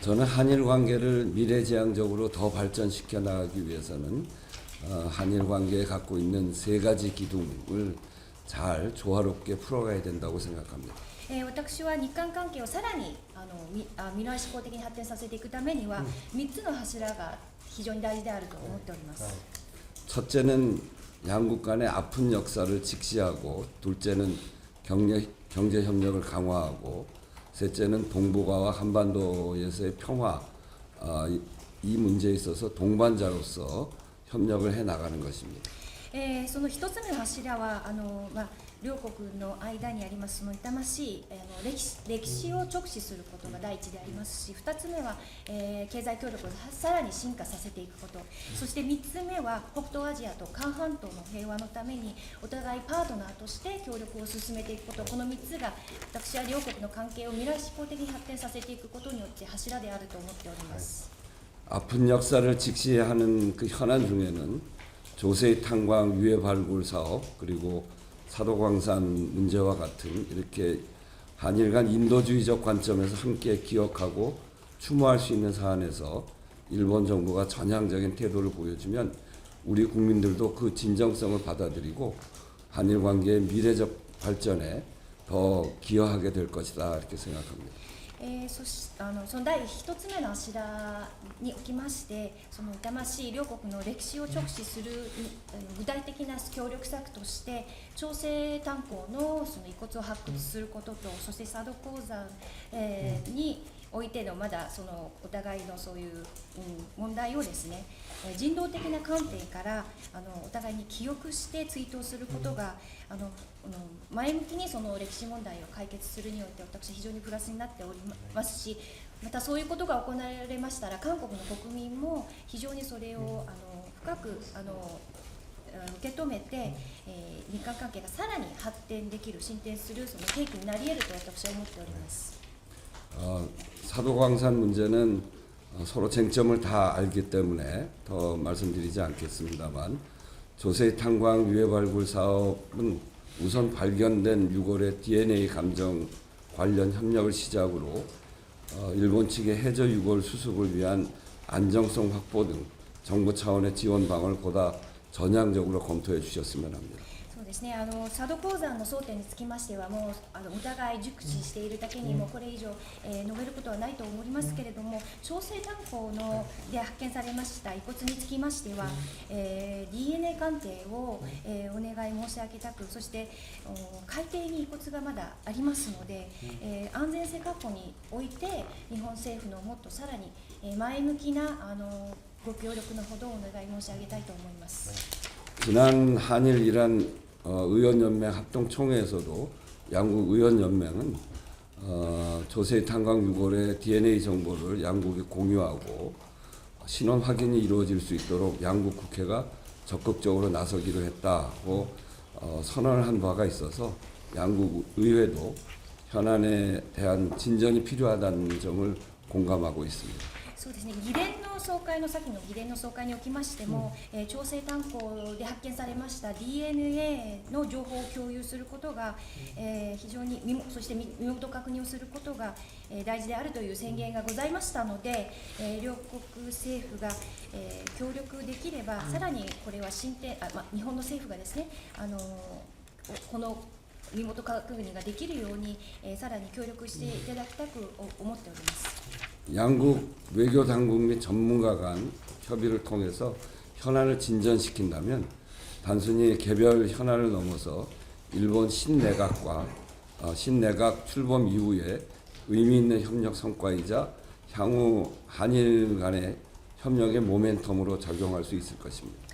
저는 한일 관계를 미래지향적으로 더 발전시켜 나가기 위해서는 한일 관계에 갖고 있는 세 가지 기둥을 잘 조화롭게 풀어가야 된다고 생각합니다. 私は日韓関係をさらに未来志向的に発展させていくためには、3つの柱が非常に大事であると思っております。 첫째는 양국 간의 아픈 역사를 직시하고, 둘째는 경제 협력을 강화하고, 셋째는 동북아와 한반도에서의 평화, 이 문제에 있어서 동반자로서 협력을 해 나가는 것입니다. その一つ目の柱は両国の間にありますその痛ましい歴史を直視することが第一でありますし、2つ目は経済協力をさらに進化させていくこと、そして3つ目は北東アジアと韓半島の平和のためにお互いパートナーとして協力を進めていくこと、この3つが私は両国の関係を未来志向的に発展させていくことによって柱であると思っております。 아픈 역사를 직시하는 그 현안 중에는 조세의 탄광 유해 발굴 사업, 그리고 사도광산 문제와 같은 이렇게 한일 간 인도주의적 관점에서 함께 기억하고 추모할 수 있는 사안에서 일본 정부가 전향적인 태도를 보여주면 우리 국민들도 그 진정성을 받아들이고 한일 관계의 미래적 발전에 더 기여하게 될 것이다, 이렇게 생각합니다. その第一つ目の柱におきまして、その痛ましい両国の歴史を直視する具体的な協力策として、朝鮮炭鉱のその遺骨を発掘することと、そして佐渡鉱山においてのまだそのお互いのそういう問題をですね、人道的な観点からお互いに記憶して追悼することが前向きにその歴史問題を解決するにおいて私非常にプラスになっておりますし、またそういうことが行われましたら韓国の国民も非常にそれを深く受け止めて、日韓関係がさらに発展できる進展するその契機になり得ると私は思っております。 사도광산 문제는 서로 쟁점을 다 알기 때문에 더 말씀드리지 않겠습니다만, 조세의 탄광 유해 발굴 사업은 우선 발견된 유골의 DNA 감정 관련 협력을 시작으로 일본 측의 해저 유골 수습을 위한 안정성 확보 등 정부 차원의 지원 방안을 보다 전향적으로 검토해 주셨으면 합니다. そうですね、佐渡鉱山の争点につきましてはもうお互い熟知しているだけにもこれ以上、述べることはないと思いますけれども、朝鮮炭鉱で発見されました遺骨につきましては、DNA 鑑定を、お願い申し上げたく、そして海底に遺骨がまだありますので、安全性確保において日本政府のもっとさらに前向きなご協力のほどお願い申し上げたいと思います。 지난 한일 이란 의원연맹 합동총회에서도 양국 의원연맹은 조세의 탄광 유골의 DNA 정보를 양국이 공유하고 신원 확인이 이루어질 수 있도록 양국 국회가 적극적으로 나서기로 했다고 선언을 한 바가 있어서 양국 의회도 현안에 대한 진전이 필요하다는 점을 공감하고 있습니다. そうですね、議連の総会の先の議連の総会におきましても、朝鮮炭鉱で発見されました DNA の情報を共有することが、非常にそして身元確認をすることが、大事であるという宣言がございましたので、両国政府が、協力できればさらにこれは進展日本の政府がですねこの身元確認ができるように、さらに協力していただきたく思っております。 양국 외교 당국 및 전문가 간 협의를 통해서 현안을 진전시킨다면 단순히 개별 현안을 넘어서 일본 신내각과 신내각 출범 이후에 의미 있는 협력 성과이자 향후 한일 간의 협력의 모멘텀으로 작용할 수 있을 것입니다.